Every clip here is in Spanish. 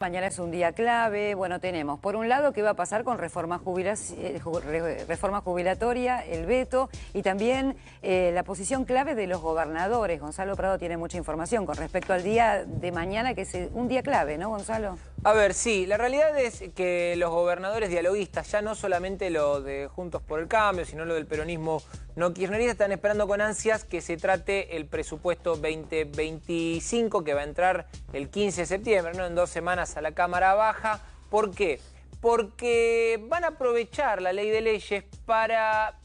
Mañana es un día clave. Bueno, tenemos por un lado qué va a pasar con reforma jubilatoria, el veto y también la posición clave de los gobernadores. Gonzalo Prado tiene mucha información con respecto al día de mañana, que es un día clave, ¿no, Gonzalo? A ver, sí, la realidad es que los gobernadores dialoguistas, ya no solamente lo de Juntos por el Cambio, sino lo del peronismo no kirchnerista, están esperando con ansias que se trate el presupuesto 2025 que va a entrar el 15 de septiembre, ¿no? En 2 semanas a la Cámara Baja. ¿Por qué? Porque van a aprovechar la ley de leyes para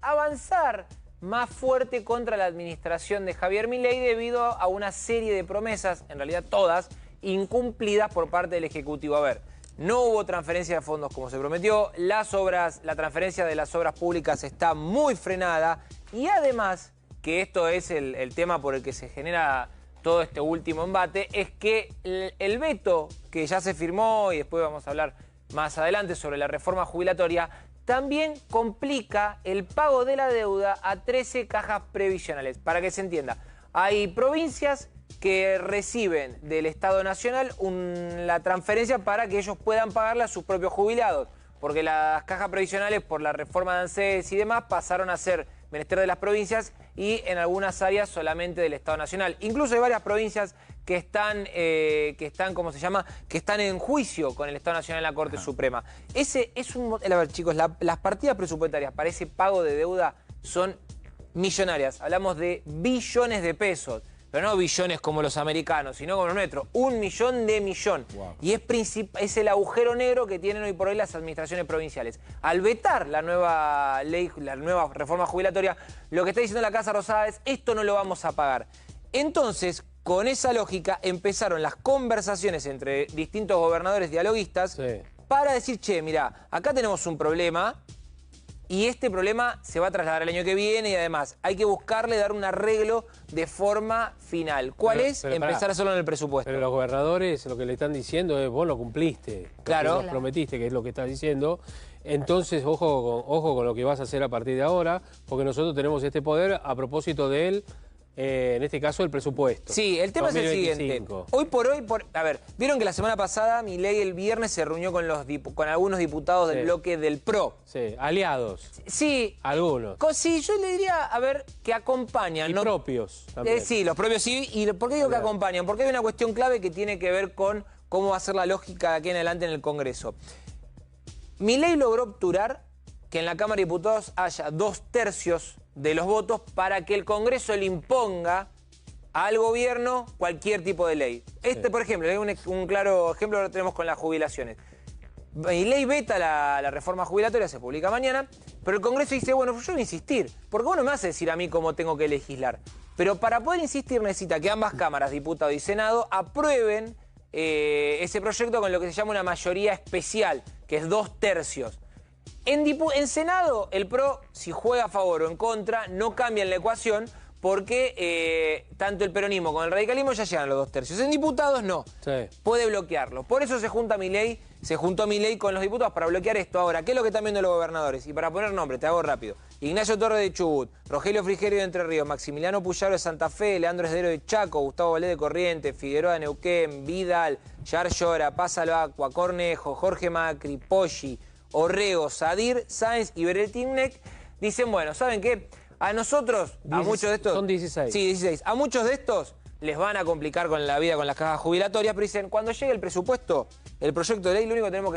avanzar más fuerte contra la administración de Javier Milei debido a una serie de promesas, en realidad todas, incumplidas por parte del Ejecutivo. A ver, no hubo transferencia de fondos como se prometió, la transferencia de las obras públicas está muy frenada y además, que esto es el tema por el que se genera todo este último embate, es que el veto que ya se firmó, y después vamos a hablar más adelante sobre la reforma jubilatoria, también complica el pago de la deuda a 13 cajas previsionales. Para que se entienda, hay provincias que reciben del Estado Nacional la transferencia para que ellos puedan pagarle a sus propios jubilados, porque las cajas previsionales por la reforma de ANSES y demás pasaron a ser menester de las provincias y en algunas áreas solamente del Estado Nacional. Incluso hay varias provincias que están, ¿cómo se llama?, que están en juicio con el Estado Nacional en la Corte Suprema. Ese es un modelo. A ver, chicos, las partidas presupuestarias para ese pago de deuda son millonarias. Hablamos de billones de pesos. Pero no billones como los americanos, sino como los nuestros. 1 millón de millón. Wow. Y es el agujero negro que tienen hoy por hoy las administraciones provinciales. Al vetar la nueva ley, la nueva reforma jubilatoria, lo que está diciendo la Casa Rosada es: esto no lo vamos a pagar. Entonces, con esa lógica, empezaron las conversaciones entre distintos gobernadores dialoguistas para decir: che, mirá, acá tenemos un problema. Y este problema se va a trasladar el año que viene y además hay que buscarle dar un arreglo de forma final. ¿Cuál es? Empezar solo en el presupuesto. Pero los gobernadores lo que le están diciendo es: vos lo cumpliste. Claro. Lo prometiste, que es lo que estás diciendo. Entonces, ojo con lo que vas a hacer a partir de ahora, porque nosotros tenemos este poder a propósito de él. En este caso, el presupuesto. Sí, el tema 2025. Es el siguiente. Hoy por hoy, a ver, vieron que la semana pasada Milei el viernes se reunió con algunos diputados del bloque del PRO. Sí, aliados. Sí. Algunos. Sí, yo le diría, a ver, que acompañan. Y ¿no? Propios también. Sí, los propios sí. ¿Y por qué digo que acompañan? Porque hay una cuestión clave que tiene que ver con cómo va a ser la lógica de aquí en adelante en el Congreso. Milei logró obturar que en la Cámara de Diputados haya 2/3 de los votos para que el Congreso le imponga al gobierno cualquier tipo de ley. Por ejemplo, un claro ejemplo lo tenemos con las jubilaciones. Milei veta la reforma jubilatoria, se publica mañana, pero el Congreso dice: bueno, yo voy a insistir, porque vos no me vas a decir a mí cómo tengo que legislar. Pero para poder insistir necesita que ambas cámaras, diputado y senado, aprueben ese proyecto con lo que se llama una mayoría especial, que es 2/3. En Senado, el PRO, si juega a favor o en contra, no cambia en la ecuación porque tanto el peronismo como el radicalismo ya llegan a los 2/3. En diputados no, puede bloquearlo. Por eso se juntó Milei con los diputados para bloquear esto. Ahora, ¿qué es lo que están viendo los gobernadores? Y para poner nombre, te hago rápido: Ignacio Torres de Chubut, Rogelio Frigerio de Entre Ríos, Maximiliano Puyaro de Santa Fe, Leandro Esdero de Chaco, Gustavo Valdés de Corrientes, Figueroa de Neuquén, Vidal, Yar Llora, Paz Albacua, Cornejo, Jorge Macri, Poggi, Orrego, Sadir, Sáenz y Bereltinec dicen: bueno, ¿saben qué? A nosotros, a muchos de estos... Son 16. Sí, 16. A muchos de estos les van a complicar con la vida con las cajas jubilatorias, pero dicen: cuando llegue el presupuesto, el proyecto de ley, lo único que tenemos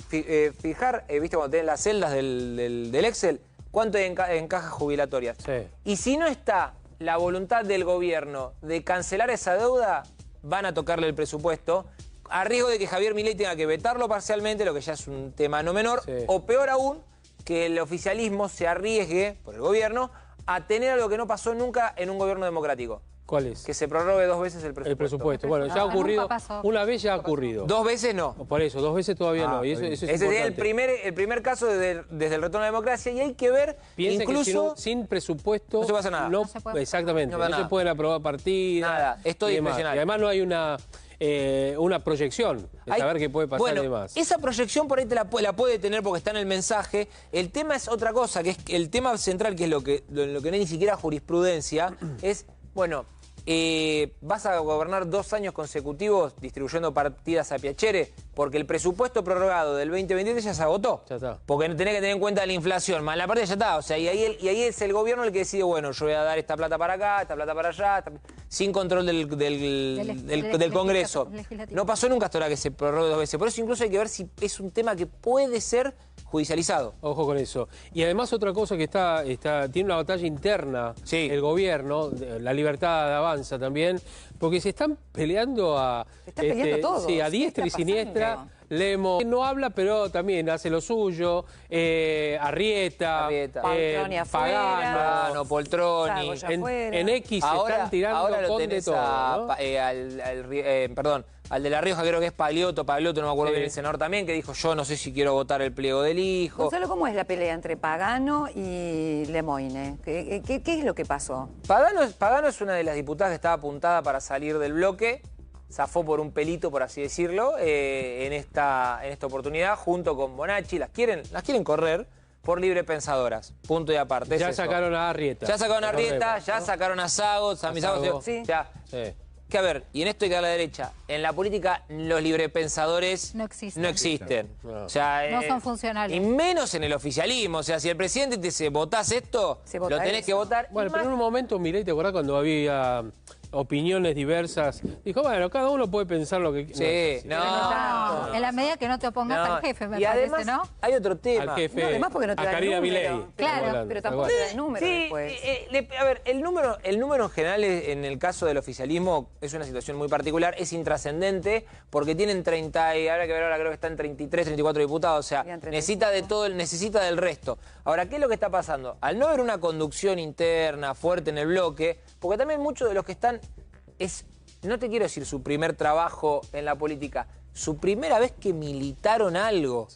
que fijar, ¿viste cuando tienen las celdas del Excel? ¿Cuánto hay en cajas jubilatorias? Sí. Y si no está la voluntad del gobierno de cancelar esa deuda, van a tocarle el presupuesto, a riesgo de que Javier Milei tenga que vetarlo parcialmente, lo que ya es un tema no menor, o peor aún, que el oficialismo se arriesgue, por el gobierno, a tener algo que no pasó nunca en un gobierno democrático. ¿Cuál es? Que se prorrogue 2 veces el presupuesto. El presupuesto. Bueno, ya ha ocurrido. Una vez ya ha ocurrido. 2 veces no. Por eso, 2 veces todavía no. Y eso es ese sería el primer caso desde el retorno a la democracia, y hay que ver. Piensa incluso que sin presupuesto no se pasa nada. No se puede. Exactamente. No se pueden aprobar partidas. Nada. Esto es discrecional. Y además no hay una proyección de saber qué puede pasar y demás. Esa proyección por ahí la puede tener porque está en el mensaje. El tema es otra cosa, que es el tema central, que es lo que no es ni siquiera jurisprudencia, es, bueno, vas a gobernar 2 años consecutivos distribuyendo partidas a Piacere, porque el presupuesto prorrogado del 2023 ya se agotó. Ya está. Porque tenés que tener en cuenta la inflación, más la parte ya está. O sea, y ahí es el gobierno el que decide, bueno, yo voy a dar esta plata para acá, esta plata para allá, sin control del Congreso. legislativo. No pasó nunca hasta ahora que se prorrogue 2 veces. Por eso incluso hay que ver si es un tema que puede ser judicializado. Ojo con eso. Y además otra cosa que tiene una batalla interna, Sí. el gobierno, la libertad avanza también, porque se están peleando Se están peleando todos. Sí, a ¿Qué diestra y está siniestra. pasando? Lemos no habla, pero también hace lo suyo. Arrieta, Poltroni afuera. Pagano, Poltroni. Sago ya afuera. en X se Ahora, están tirando ahora lo con de tenés todo, ¿no? al de La Rioja, creo que es Pagliotto, no me acuerdo Sí. bien, el senador también, que dijo, yo no sé si quiero votar el pliego del hijo. Gonzalo, ¿cómo es la pelea entre Pagano y Lemoine? ¿Qué es lo que pasó? Pagano es una de las diputadas que estaba apuntada para salir del bloque, zafó por un pelito, por así decirlo, en esta oportunidad, junto con Bonacci, las quieren correr por libre pensadoras, punto y aparte. Ya es eso. sacaron a Arrieta. Ya sacaron a Arrieta, Recordemos, ya ¿no? sacaron a Sago, A Sago. Sí. Ya. Sí. Que a ver, y en esto hay que dar a la derecha, en la política los librepensadores No existen. no existen. No. O sea, No son funcionales. Y menos en el oficialismo. O sea, si el presidente te dice, votás esto, Se vota lo tenés eso. que votar. Bueno, Y pero en más- un momento, Milei, ¿te acordás cuando había opiniones diversas? Dijo, bueno, cada uno puede pensar lo que Sí, Pero no tanto. En la medida que no te opongas no. al jefe, me y parece, además, ¿no? hay otro tema. Al jefe, No, además porque no te a da el Karina número. Milei. Claro, estamos hablando, pero tal tampoco cual. te da el número Sí, después. a ver, el número en general en el caso del oficialismo es una situación muy particular, es intrascendente porque tienen 30, y habrá que ver ahora, creo que están 33, 34 diputados, o sea, Habían 35. necesita de todo, necesita del resto. Ahora, ¿qué es lo que está pasando? Al no haber una conducción interna fuerte en el bloque, porque también muchos de los que están no te quiero decir su primer trabajo en la política, su primera vez que militaron algo,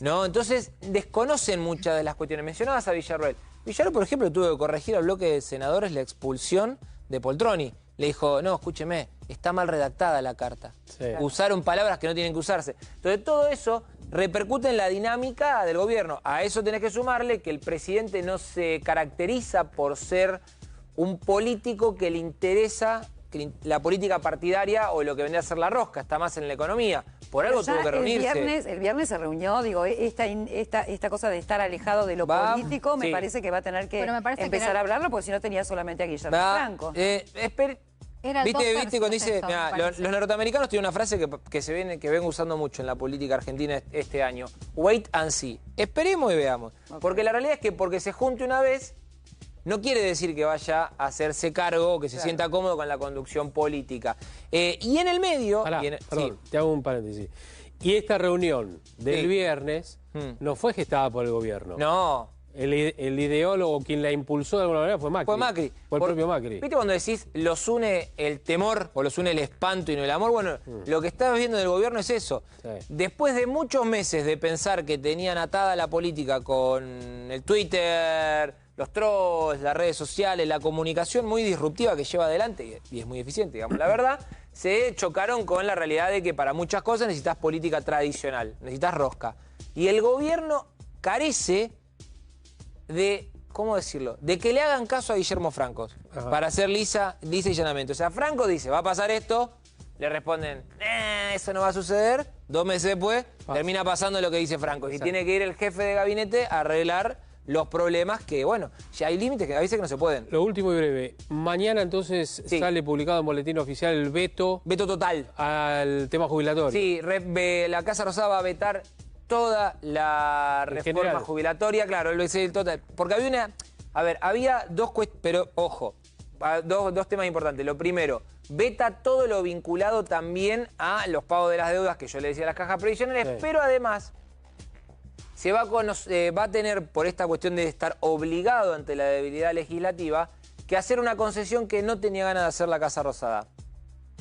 ¿no? Entonces desconocen muchas de las cuestiones. Mencionabas a Villarroel. Villarroel, por ejemplo, tuvo que corregir al bloque de senadores la expulsión de Poltroni. Le dijo, no, escúcheme, está mal redactada la carta. Sí. Usaron palabras que no tienen que usarse. Entonces todo eso repercute en la dinámica del gobierno. A eso tenés que sumarle que el presidente no se caracteriza por ser un político que le interesa la política partidaria o lo que vendría a ser la rosca, está más en la economía. Por algo Ya tuvo que reunirse. El viernes se reunió, digo, esta cosa de estar alejado de lo Va, político, me sí. parece que va a tener que Pero me parece que empezar era- a hablarlo, porque si no tenía solamente a Guillermo Va, Franco. Era ¿Viste 2/3 cuando dice, eso, mirá, me los parece. norteamericanos tienen una frase que vengo usando mucho en la política argentina este año? Wait and see. Esperemos y veamos. Ok. Porque la realidad es que porque se junte una vez, no quiere decir que vaya a hacerse cargo o que se Claro. sienta cómodo con la conducción política. Y en el medio... Pará, y perdón, sí. te hago un paréntesis. Y esta reunión del Sí. viernes no fue gestada por el gobierno. No. El ideólogo, quien la impulsó de alguna manera, fue Macri. Fue Macri. Fue el propio Macri. ¿Viste cuando decís los une el temor o los une el espanto y no el amor? Bueno, lo que estás viendo del gobierno es eso. Sí. Después de muchos meses de pensar que tenían atada la política con el Twitter, los trolls, las redes sociales, la comunicación muy disruptiva que lleva adelante, y es muy eficiente, digamos la verdad, se chocaron con la realidad de que para muchas cosas necesitas política tradicional, necesitas rosca. Y el gobierno carece de, ¿cómo decirlo?, de que le hagan caso a Guillermo Franco para hacer lisa y llanamente. O sea, Franco dice, va a pasar esto, le responden, eso no va a suceder, 2 meses después termina pasando lo que dice Franco. Y Exacto. tiene que ir el jefe de gabinete a arreglar los problemas que, bueno, ya hay límites que a veces que no se pueden. Lo último y breve. Mañana entonces Sí. sale publicado en Boletín Oficial el veto Veto total. al tema jubilatorio. Sí, la Casa Rosada va a vetar toda la En reforma general. jubilatoria, claro, lo dice el total. Porque había dos cuestiones, pero ojo, dos temas importantes. Lo primero, veta todo lo vinculado también a los pagos de las deudas que yo le decía a las cajas previsionales, Sí. pero además se va a tener, por esta cuestión de estar obligado ante la debilidad legislativa, que hacer una concesión que no tenía ganas de hacer la Casa Rosada.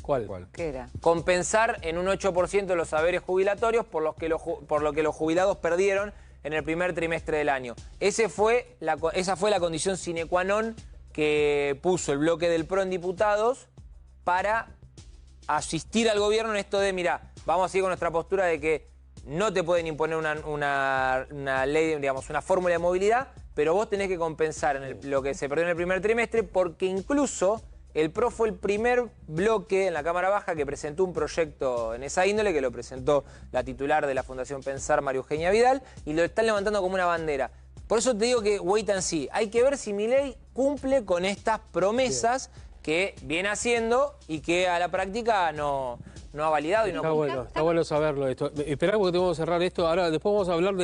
¿Cuál? ¿Qué era? Compensar en un 8% los saberes jubilatorios por lo que los jubilados perdieron en el primer trimestre del año. Esa fue la condición sine qua non que puso el bloque del PRO en diputados para asistir al gobierno en esto de, mira, vamos a seguir con nuestra postura de que no te pueden imponer una ley, digamos, una fórmula de movilidad, pero vos tenés que compensar lo que se perdió en el primer trimestre, porque incluso El PRO fue el primer bloque en la Cámara Baja que presentó un proyecto en esa índole, que lo presentó la titular de la Fundación Pensar, María Eugenia Vidal, y lo están levantando como una bandera. Por eso te digo que wait and see. Hay que ver si Milei cumple con estas promesas que viene haciendo y que a la práctica no ha validado y no cumple. Está bueno saberlo esto. Esperá porque tenemos que cerrar esto. Ahora después vamos a hablar de